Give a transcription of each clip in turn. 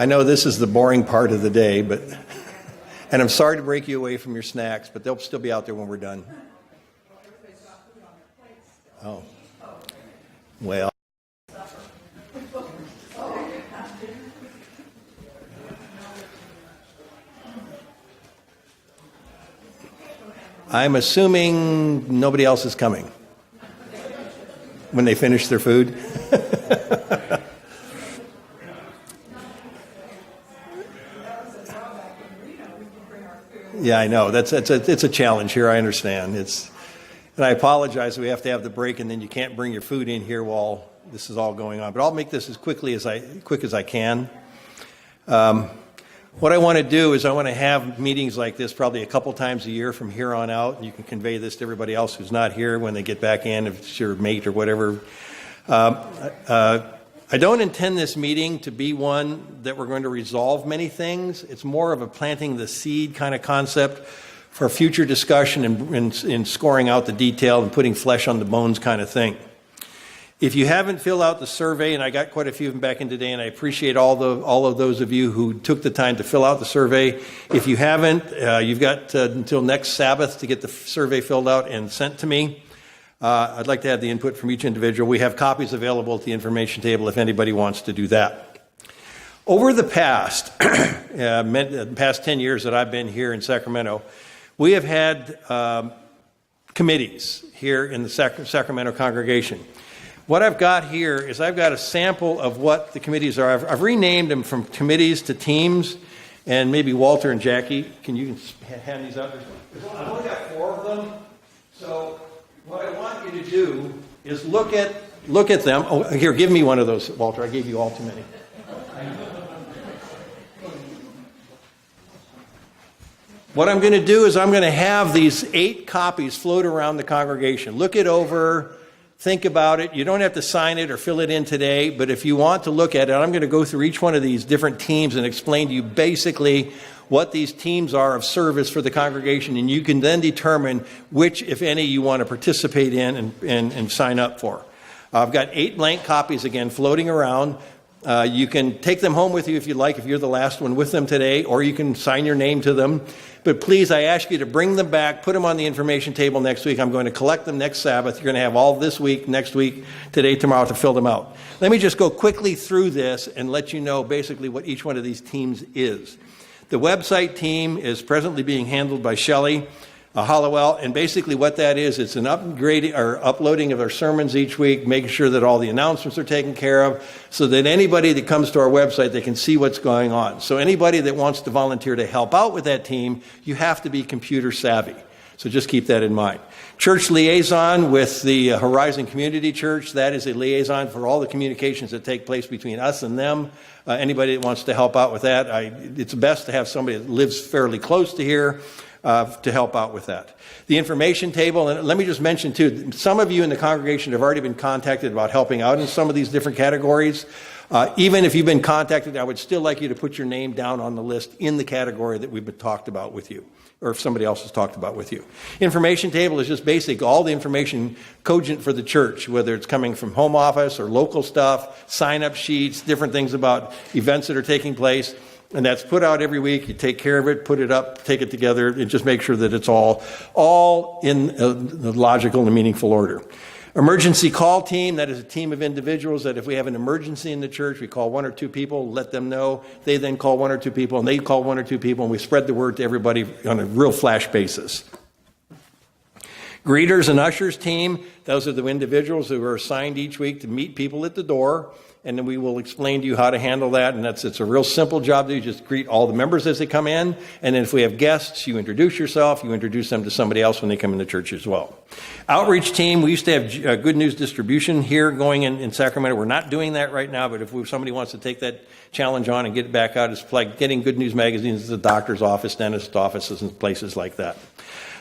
I know this is the boring part of the day, and I'm sorry to break you away from your snacks, but they'll still be out there when we're done. Oh. Well. I'm assuming nobody else is coming when they finish their food. Yeah, I know. It's a challenge here. I understand. And I apologize. We have to have the break, and then you can't bring your food in here while this is all going on. But I'll make this as quick as I can. What I want to do is I want to have meetings like this probably a couple times a year from here on out, and you can convey this to everybody else who's not here when they get back in, if it's your mate or whatever. I don't intend this meeting to be one that we're going to resolve many things. It's more of a planting the seed kind of concept for future discussion and scoring out the detail and putting flesh on the bones kind of thing. If you haven't filled out the survey, and I got quite a few of them back in today, and I appreciate all of those of you who took the time to fill out the survey. If you haven't, you've got until next Sabbath to get the survey filled out and sent to me. I'd like to have the input from each individual. We have copies available at the information table if anybody wants to do that. Over the past 10 years that I've been here in Sacramento, we have had committees here in the Sacramento congregation. What I've got here is I've got a sample of what the committees are. I've renamed them from committees to teams, and maybe Walter and Jackie, can you hand these out? I've only got 4 of them, so what I want you to do is look at them. Oh, here, give me one of those, Walter. I gave you all too many. What I'm going to do is I'm going to have these 8 copies float around the congregation. Look it over. Think about it. You don't have to sign it or fill it in today, but if you want to look at it, I'm going to go through each one of these different teams and explain to you basically what these teams are of service for the congregation, and you can then determine which, if any, you want to participate in and sign up for. I've got 8 blank copies, again, floating around. You can take them home with you if you'd like, if you're the last one with them today, or you can sign your name to them. But please, I ask you to bring them back, put them on the information table next week. I'm going to collect them next Sabbath. You're going to have all this week, next week, today, tomorrow to fill them out. Let me just go quickly through this and let you know basically what each one of these teams is. The website team is presently being handled by Shelley Hollowell, and basically what that is, it's an upgrading or uploading of our sermons each week, making sure that all the announcements are taken care of, so that anybody that comes to our website, they can see what's going on. So anybody that wants to volunteer to help out with that team, you have to be computer savvy. So just keep that in mind. Church liaison with the Horizon Community Church, that is a liaison for all the communications that take place between us and them. Anybody that wants to help out with that, it's best to have somebody that lives fairly close to here to help out with that. The information table, and let me just mention too, some of you in the congregation have already been contacted about helping out in some of these different categories. Even if you've been contacted, I would still like you to put your name down on the list in the category that we've been talked about with you, or if somebody else has talked about with you. Information table is just basic, all the information cogent for the church, whether it's coming from home office or local stuff, sign-up sheets, different things about events that are taking place. And that's put out every week. You take care of it, put it up, take it together, and just make sure that it's all in the logical and meaningful order. Emergency call team, that is a team of individuals that if we have an emergency in the church, we call 1 or 2 people, let them know. They then call 1 or 2 people, and they call 1 or 2 people, and we spread the word to everybody on a real flash basis. Greeters and ushers team, those are the individuals who are assigned each week to meet people at the door, and then we will explain to you how to handle that, and it's a real simple job to do. You just greet all the members as they come in, and then if we have guests, you introduce yourself, you introduce them to somebody else when they come in the church as well. Outreach team, we used to have good news distribution here going in Sacramento. We're not doing that right now, but if somebody wants to take that challenge on and get it back out, it's like getting good news magazines to the doctor's office, dentist offices, and places like that.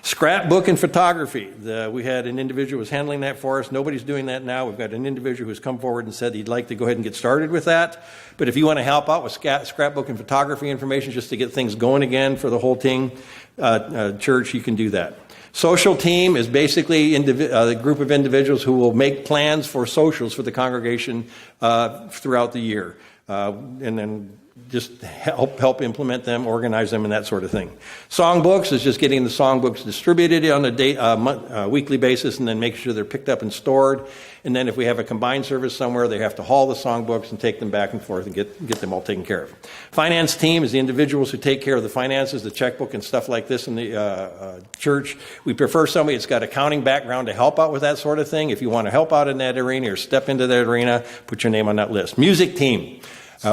Scrapbook and photography. We had an individual who was handling that for us. Nobody's doing that now. We've got an individual who's come forward and said he'd like to go ahead and get started with that. But if you want to help out with scrapbook and photography information just to get things going again for the whole church, you can do that. Social team is basically a group of individuals who will make plans for socials for the congregation throughout the year, and then just help implement them, organize them, and that sort of thing. Songbooks is just getting the songbooks distributed on a weekly basis, and then making sure they're picked up and stored. And then if we have a combined service somewhere, they have to haul the songbooks and take them back and forth and get them all taken care of. Finance team is the individuals who take care of the finances, the checkbook, and stuff like this in the church. We prefer somebody that's got accounting background to help out with that sort of thing. If you want to help out in that arena or step into that arena, put your name on that list. Music team.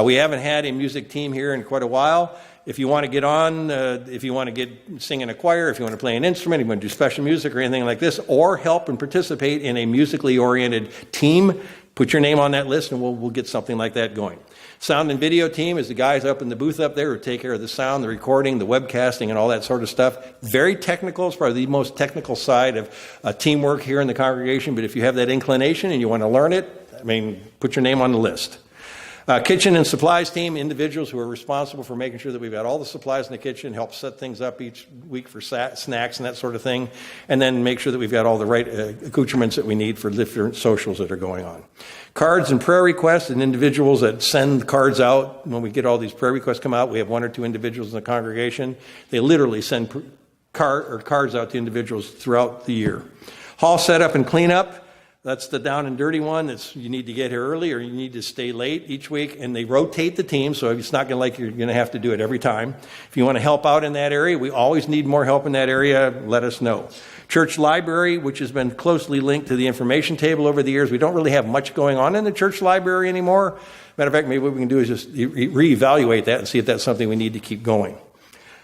We haven't had a music team here in quite a while. If you want to get on, if you want to sing in a choir, if you want to play an instrument, if you want to do special music or anything like this, or help and participate in a musically oriented team, put your name on that list and we'll get something like that going. Sound and video team is the guys up in the booth up there who take care of the sound, the recording, the webcasting, and all that sort of stuff. Very technical. It's probably the most technical side of teamwork here in the congregation, but if you have that inclination and you want to learn it, put your name on the list. Kitchen and supplies team, individuals who are responsible for making sure that we've got all the supplies in the kitchen, help set things up each week for snacks and that sort of thing, and then make sure that we've got all the right accoutrements that we need for different socials that are going on. Cards and prayer requests, and individuals that send cards out. When we get all these prayer requests come out, we have one or two individuals in the congregation. They literally send cards out to individuals throughout the year. Hall setup and cleanup. That's the down and dirty one. You need to get here early or you need to stay late each week. And they rotate the team, so it's not you're going to have to do it every time. If you want to help out in that area, we always need more help in that area, let us know. Church library, which has been closely linked to the information table over the years. We don't really have much going on in the church library anymore. Matter of fact, maybe what we can do is just reevaluate that and see if that's something we need to keep going.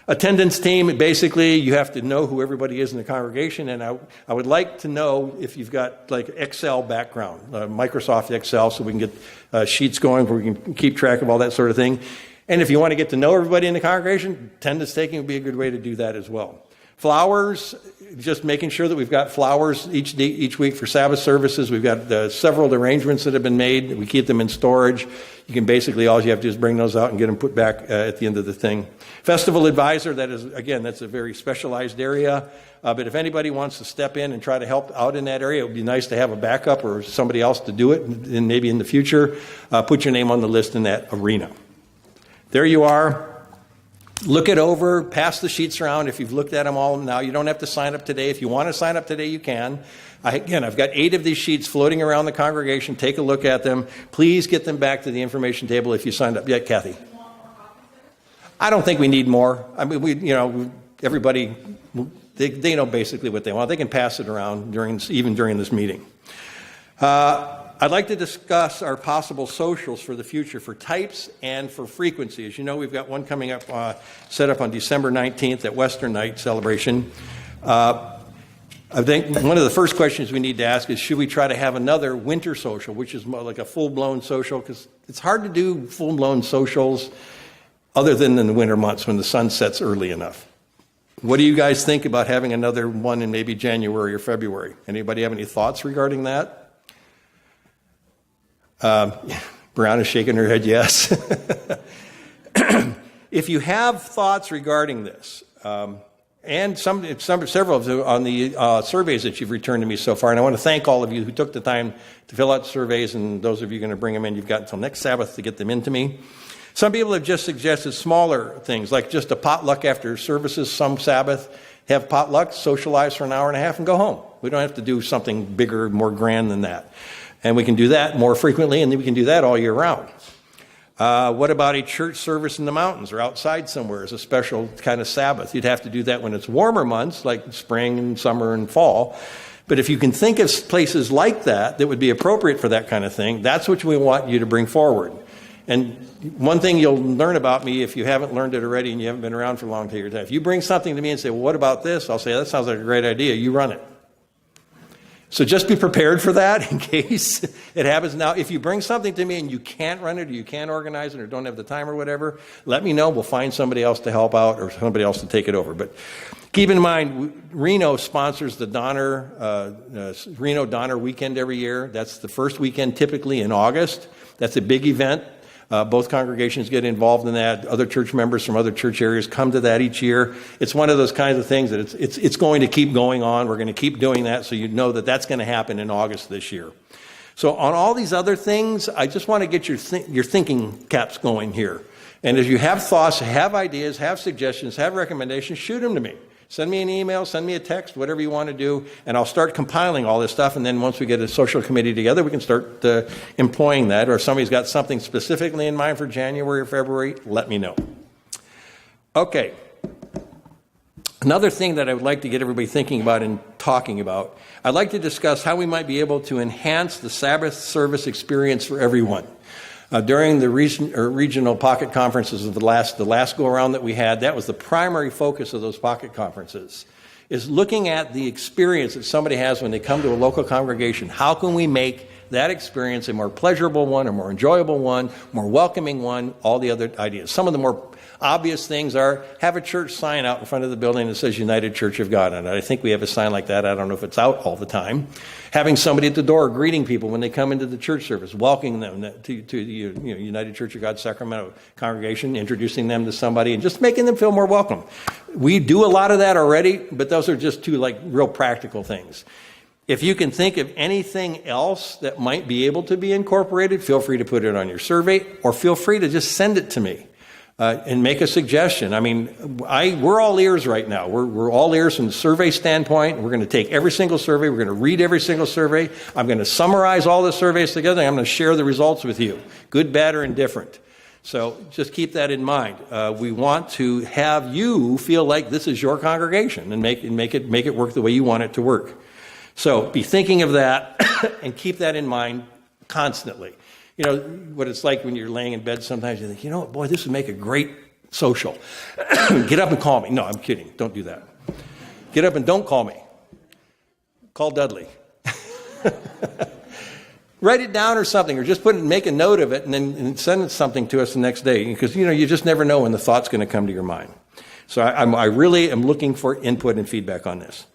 Attendance team, basically, you have to know who everybody is in the congregation, and I would like to know if you've got like Excel background, Microsoft Excel, so we can get sheets going where we can keep track of all that sort of thing. And if you want to get to know everybody in the congregation, attendance taking would be a good way to do that as well. Flowers, just making sure that we've got flowers each week for Sabbath services. We've got several arrangements that have been made. We keep them in storage. You can basically, all you have to do is bring those out and get them put back at the end of the thing. Festival advisor, that's a very specialized area. But if anybody wants to step in and try to help out in that area, it would be nice to have a backup or somebody else to do it, and maybe in the future, put your name on the list in that arena. There you are. Look it over, pass the sheets around. If you've looked at them all now, you don't have to sign up today. If you want to sign up today, you can. I've got 8 of these sheets floating around the congregation. Take a look at them. Please get them back to the information table if you signed up yet, Kathy. I don't think we need more. Everybody, they know basically what they want. They can pass it around even during this meeting. I'd like to discuss our possible socials for the future for types and for frequency. As you know, we've got one coming up, set up on December 19th at Western Night Celebration. I think one of the first questions we need to ask is, should we try to have another winter social, which is more like a full-blown social? Because it's hard to do full-blown socials other than in the winter months when the sun sets early enough. What do you guys think about having another one in maybe January or February? Anybody have any thoughts regarding that? Brown is shaking her head yes. If you have thoughts regarding this, and several of you on the surveys that you've returned to me so far, and I want to thank all of you who took the time to fill out surveys, and those of you going to bring them in, you've got until next Sabbath to get them into me. Some people have just suggested smaller things, like just a potluck after services some Sabbath, have potluck, socialize for an hour and a half, and go home. We don't have to do something bigger, more grand than that. And we can do that more frequently, and then we can do that all year round. What about a church service in the mountains or outside somewhere as a special kind of Sabbath? You'd have to do that when it's warmer months, like spring and summer and fall. But if you can think of places like that that would be appropriate for that kind of thing, that's what we want you to bring forward. And one thing you'll learn about me, if you haven't learned it already and you haven't been around for a long period of time, if you bring something to me and say, well, what about this? I'll say, that sounds like a great idea. You run it. So just be prepared for that in case it happens. Now, if you bring something to me and you can't run it or you can't organize it or don't have the time or whatever, let me know. We'll find somebody else to help out or somebody else to take it over. But keep in mind, Reno sponsors the Reno Donner Weekend every year. That's the first weekend typically in August. That's a big event. Both congregations get involved in that. Other church members from other church areas come to that each year. It's one of those kinds of things that it's going to keep going on. We're going to keep doing that, so you know that that's going to happen in August this year. So on all these other things, I just want to get your thinking caps going here. And if you have thoughts, have ideas, have suggestions, have recommendations, shoot them to me. Send me an email, send me a text, whatever you want to do, and I'll start compiling all this stuff. And then once we get a social committee together, we can start employing that. Or if somebody's got something specifically in mind for January or February, let me know. Okay. Another thing that I would like to get everybody thinking about and talking about, I'd like to discuss how we might be able to enhance the Sabbath service experience for everyone. During the regional pocket conferences of the last go-around that we had, that was the primary focus of those pocket conferences, is looking at the experience that somebody has when they come to a local congregation. How can we make that experience a more pleasurable one, a more enjoyable one, more welcoming one, all the other ideas. Some of the more obvious things are have a church sign out in front of the building that says United Church of God on it. I think we have a sign like that. I don't know if it's out all the time. Having somebody at the door greeting people when they come into the church service, welcoming them to the United Church of God Sacramento congregation, introducing them to somebody, and just making them feel more welcome. We do a lot of that already, but those are just two real practical things. If you can think of anything else that might be able to be incorporated, feel free to put it on your survey, or feel free to just send it to me and make a suggestion. I mean, we're all ears right now. We're all ears from the survey standpoint. We're going to take every single survey. We're going to read every single survey. I'm going to summarize all the surveys together, and I'm going to share the results with you, good, bad, or indifferent. So just keep that in mind. We want to have you feel like this is your congregation and make it work the way you want it to work. So be thinking of that and keep that in mind constantly. You know, what it's like when you're laying in bed sometimes, you think, boy, this would make a great social. Get up and call me. No, I'm kidding. Don't do that. Get up and don't call me. Call Dudley. Write it down or something, or just make a note of it and send something to us the next day, because, you just never know when the thought's going to come to your mind. So I really am looking for input and feedback on this.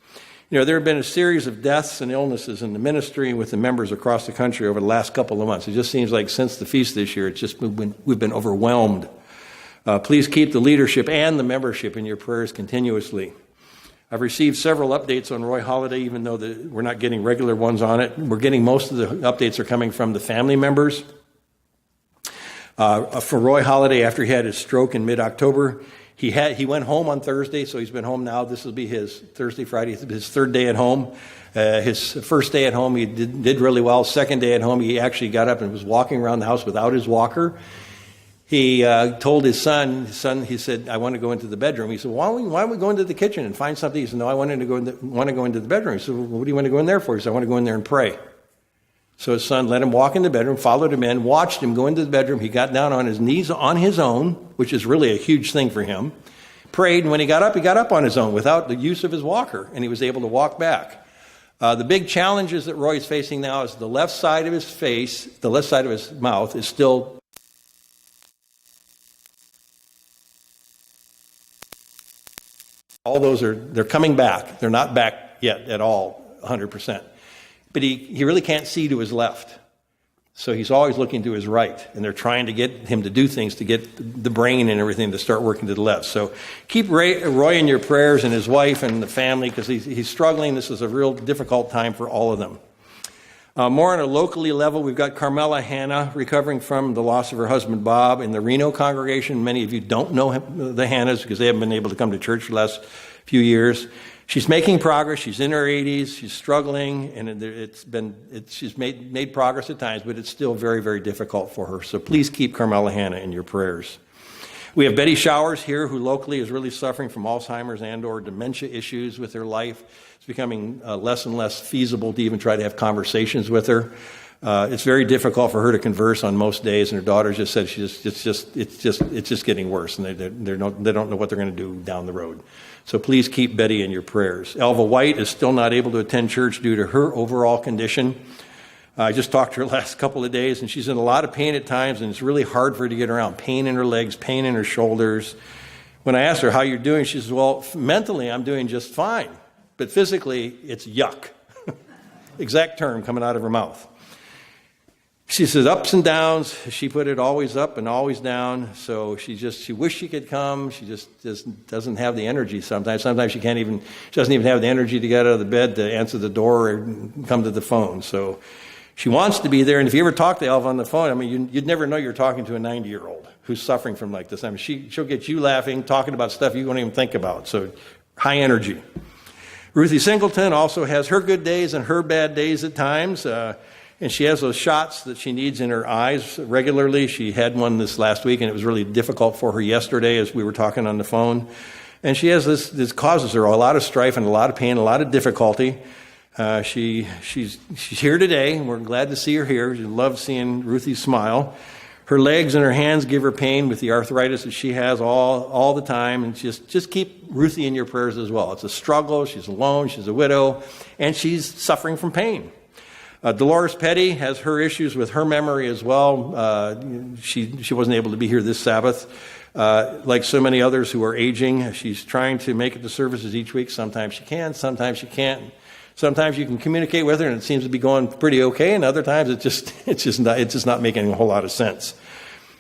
There have been a series of deaths and illnesses in the ministry with the members across the country over the last couple of months. It just seems like since the feast this year, we've been overwhelmed. Please keep the leadership and the membership in your prayers continuously. I've received several updates on Roy Halladay, even though we're not getting regular ones on it. We're getting most of the updates are coming from the family members. For Roy Halladay, after he had his stroke in mid-October, he went home on Thursday, so he's been home now. This will be his Thursday, Friday, his third day at home. His first day at home, he did really well. Second day at home, he actually got up and was walking around the house without his walker. He told his son, he said, I want to go into the bedroom. He said, why don't we go into the kitchen and find something? He said, no, I want to go into the bedroom. He said, well, what do you want to go in there for? He said, I want to go in there and pray. So his son let him walk in the bedroom, followed him in, watched him go into the bedroom. He got down on his knees on his own, which is really a huge thing for him. Prayed, and when he got up on his own without the use of his walker, and he was able to walk back. The big challenges that Roy is facing now is the left side of his face, the left side of his mouth is still all those they're coming back. They're not back yet at all, 100%. But he really can't see to his left. So he's always looking to his right. And they're trying to get him to do things to get the brain and everything to start working to the left. So keep Roy in your prayers and his wife and the family, because he's struggling. This is a real difficult time for all of them. More on a locally level, we've got Carmela Hanna recovering from the loss of her husband Bob in the Reno congregation. Many of you don't know the Hannas because they haven't been able to come to church for the last few years. She's making progress. She's in her 80s. She's struggling, and she's made progress at times, but it's still very, very difficult for her. So please keep Carmela Hanna in your prayers. We have Betty Showers here, who locally is really suffering from Alzheimer's and/or dementia issues with her life. It's becoming less and less feasible to even try to have conversations with her. It's very difficult for her to converse on most days, and her daughter just said it's just getting worse, and they don't know what they're going to do down the road. So please keep Betty in your prayers. Elva White is still not able to attend church due to her overall condition. I just talked to her last couple of days, and she's in a lot of pain at times, and it's really hard for her to get around. Pain in her legs, pain in her shoulders. When I asked her how you're doing, she says, well, mentally I'm doing just fine, but physically it's yuck. Exact term coming out of her mouth. She says ups and downs. She put it always up and always down. So she wished she could come. She just doesn't have the energy sometimes. Sometimes she doesn't even have the energy to get out of the bed to answer the door or come to the phone. So she wants to be there. And if you ever talk to Elva on the phone, I mean, you'd never know you're talking to a 90-year-old who's suffering from like this. I mean, she'll get you laughing, talking about stuff you won't even think about. So high energy. Ruthie Singleton also has her good days and her bad days at times. And she has those shots that she needs in her eyes regularly. She had one this last week, and it was really difficult for her yesterday as we were talking on the phone. And she has this causes her a lot of strife and a lot of pain, a lot of difficulty. She's here today, and we're glad to see her here. She loves seeing Ruthie smile. Her legs and her hands give her pain with the arthritis that she has all the time. And just keep Ruthie in your prayers as well. It's a struggle. She's alone. She's a widow, and she's suffering from pain. Dolores Petty has her issues with her memory as well. She wasn't able to be here this Sabbath. Like so many others who are aging, she's trying to make it to services each week. Sometimes she can, sometimes she can't. Sometimes you can communicate with her and it seems to be going pretty okay, and other times it's just not making a whole lot of sense.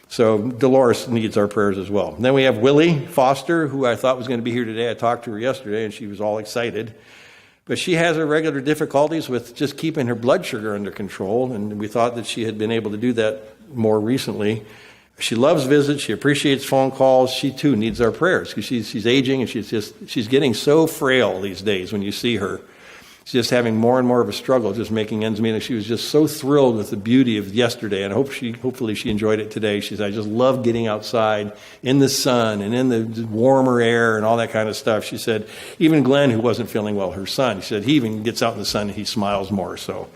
So Dolores needs our prayers as well. And then we have Willie Foster, who I thought was going to be here today. I talked to her yesterday and she was all excited. But she has her regular difficulties with just keeping her blood sugar under control, and we thought that she had been able to do that more recently. She loves visits. She appreciates phone calls. She, too, needs our prayers because she's aging, and she's getting so frail these days when you see her. She's just having more and more of a struggle just making ends meet. And she was just so thrilled with the beauty of yesterday, and hopefully she enjoyed it today. She said, I just love getting outside in the sun and in the warmer air and all that kind of stuff. She said, even Glenn, who wasn't feeling well, her son, she said he even gets out in the sun and he smiles more. So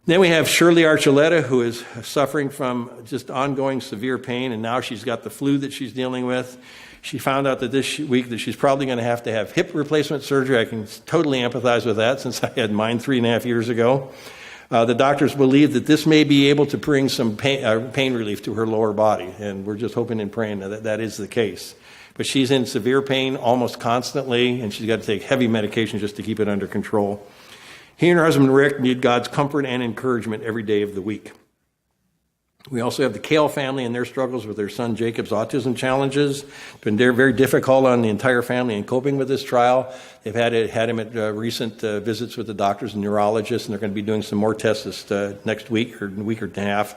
then we have Shirley Archuleta, who is suffering from just ongoing severe pain, and now she's got the flu that she's dealing with. She found out that this week that she's probably going to have hip replacement surgery. I can totally empathize with that since I had mine 3.5 years ago. The doctors believe that this may be able to bring some pain relief to her lower body, and we're just hoping and praying that is the case. But she's in severe pain almost constantly, and she's got to take heavy medication just to keep it under control. He and her husband Rick need God's comfort and encouragement every day of the week. We also have the Kale family and their struggles with their son Jacob's autism challenges. It's been very difficult on the entire family in coping with this trial. They've had him at recent visits with the doctors and neurologists, and they're going to be doing some more tests this next week or a week and a half.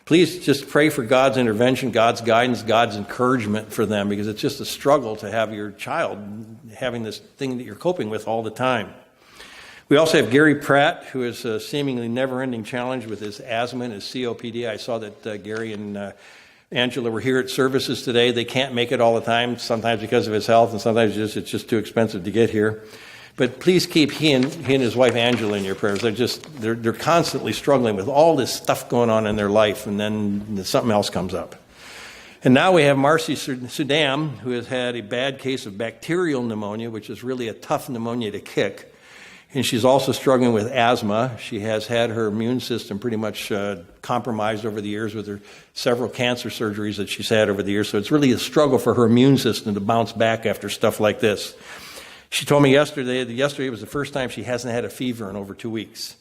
Please just pray for God's intervention, God's guidance, God's encouragement for them, because it's just a struggle to have your child having this thing that you're coping with all the time. We also have Gary Pratt, who is a seemingly never-ending challenge with his asthma and his COPD. I saw that Gary and Angela were here at services today. They can't make it all the time, sometimes because of his health, and sometimes it's just too expensive to get here. But please keep he and his wife Angela in your prayers. They're constantly struggling with all this stuff going on in their life, and then something else comes up. And now we have Marcy Sudam, who has had a bad case of bacterial pneumonia, which is really a tough pneumonia to kick. And she's also struggling with asthma. She has had her immune system pretty much compromised over the years with her several cancer surgeries that she's had over the years. So it's really a struggle for her immune system to bounce back after stuff like this. She told me yesterday was the first time she hasn't had a fever in over 2 weeks.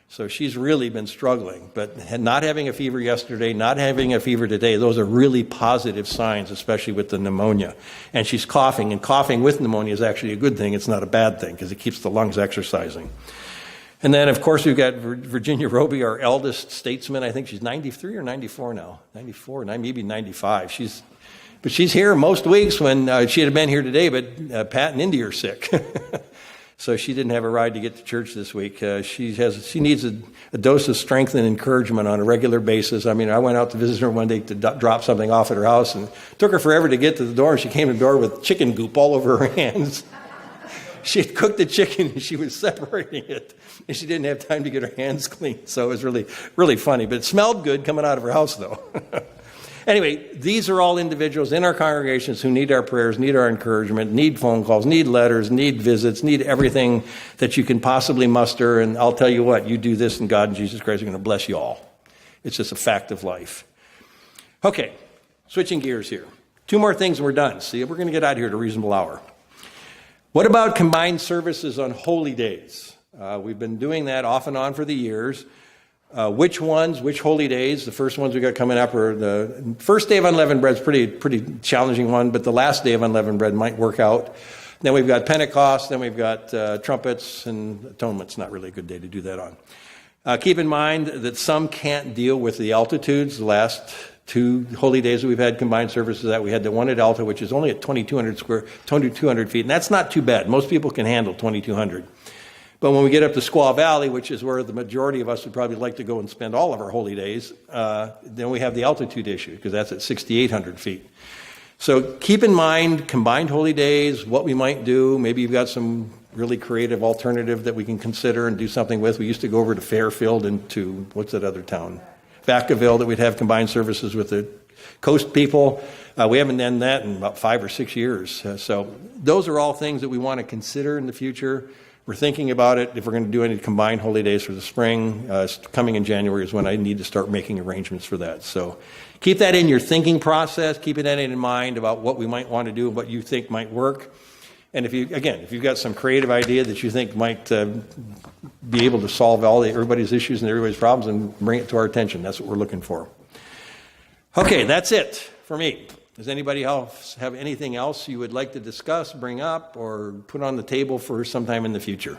So she's really been struggling. But not having a fever yesterday, not having a fever today, those are really positive signs, especially with the pneumonia. And she's coughing, and coughing with pneumonia is actually a good thing. It's not a bad thing because it keeps the lungs exercising. And then, of course, we've got Virginia Roby, our eldest statesman. I think she's 93 or 94 now. 94, maybe 95. But she's here most weeks when she had been here today, but Pat and Indy are sick. So she didn't have a ride to get to church this week. She needs a dose of strength and encouragement on a regular basis. I mean, I went out to visit her one day to drop something off at her house, and it took her forever to get to the door, and she came to the door with chicken goop all over her hands. She had cooked the chicken, and she was separating it, and she didn't have time to get her hands clean. So it was really, really funny. But it smelled good coming out of her house, though. Anyway, these are all individuals in our congregations who need our prayers, need our encouragement, need phone calls, need letters, need visits, need everything that you can possibly muster. And I'll tell you what, you do this and God and Jesus Christ are going to bless you all. It's just a fact of life. Okay, switching gears here. 2 more things and we're done. See, we're going to get out of here at a reasonable hour. What about combined services on holy days? We've been doing that off and on for the years. Which holy days. The first ones we got coming up are the first day of unleavened bread is pretty challenging one, but the last day of unleavened bread might work out. Then we've got Pentecost, then we've got trumpets, and atonement's not really a good day to do that on. Keep in mind that some can't deal with the altitudes. The last 2 holy days that we've had combined services, that we had the one at Alta, which is only at 2,200 feet, and that's not too bad. Most people can handle 2,200. But when we get up to Squaw Valley, which is where the majority of us would probably like to go and spend all of our holy days, then we have the altitude issue, because that's at 6,800 feet. So keep in mind combined holy days, what we might do. Maybe you've got some really creative alternative that we can consider and do something with. We used to go over to Fairfield and to, what's that other town? Vacaville, that we'd have combined services with the coast people. We haven't done that in about 5 or 6 years. So those are all things that we want to consider in the future. We're thinking about it. If we're going to do any combined holy days for the spring, coming in January is when I need to start making arrangements for that. So keep that in your thinking process. Keep that in mind about what we might want to do and what you think might work. And if you've got some creative idea that you think might be able to solve everybody's issues and everybody's problems, and bring it to our attention. That's what we're looking for. Okay, that's it for me. Does anybody else have anything else you would like to discuss, bring up, or put on the table for sometime in the future?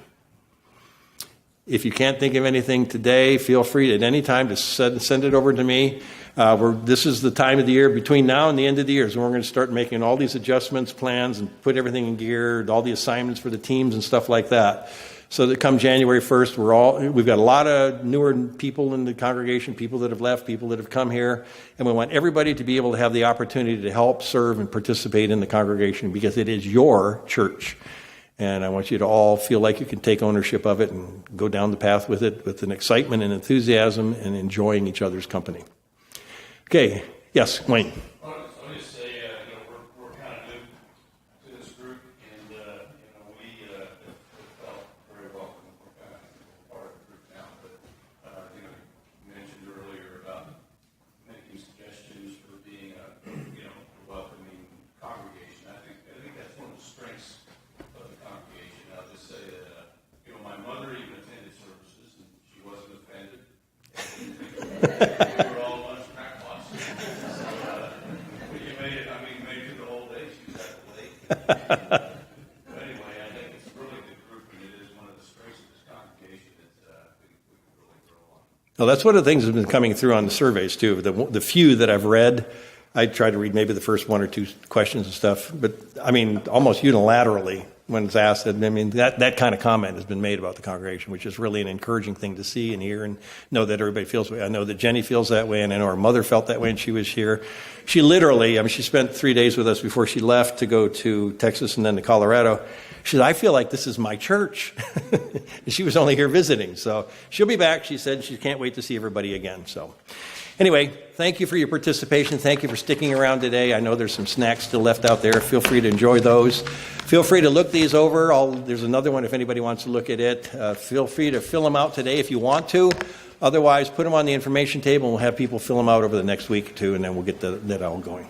If you can't think of anything today, feel free at any time to send it over to me. This is the time of the year between now and the end of the year is when we're going to start making all these adjustments, plans, and put everything in gear, all the assignments for the teams and stuff like that. So that come January 1st, we've got a lot of newer people in the congregation, people that have left, people that have come here, and we want everybody to be able to have the opportunity to help, serve, and participate in the congregation, because it is your church. And I want you to all feel like you can take ownership of it and go down the path with it with an excitement and enthusiasm and enjoying each other's company. Okay, yes, Wayne. I'll just say, we're kind of new to this group, and we felt very welcome. We're kind of part of the group now, but you mentioned earlier about making suggestions for being a welcoming congregation. I think that's one of the strengths of the congregation. I'll just say that my mother even attended services, and she wasn't offended. We were all a bunch of crackpots. But you made it. Made it the whole day. She was that late. But anyway, I think it's a really good group, and it is one of the strengths of this congregation that we can really grow on. Well, that's one of the things that's been coming through on the surveys too. The few that I've read, I try to read maybe the first 1 or 2 questions and stuff, but almost unilaterally when it's asked, that kind of comment has been made about the congregation, which is really an encouraging thing to see and hear and know that everybody feels that way. I know that Jenny feels that way, and I know her mother felt that way when she was here. She literally, she spent 3 days with us before she left to go to Texas and then to Colorado. She said, I feel like this is my church. And she was only here visiting. So she'll be back. She said she can't wait to see everybody again. So anyway, thank you for your participation. Thank you for sticking around today. I know there's some snacks still left out there. Feel free to enjoy those. Feel free to look these over. There's another one if anybody wants to look at it. Feel free to fill them out today if you want to. Otherwise, put them on the information table, and we'll have people fill them out over the next week or two, and then we'll get that all going.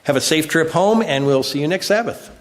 Have a safe trip home, and we'll see you next Sabbath.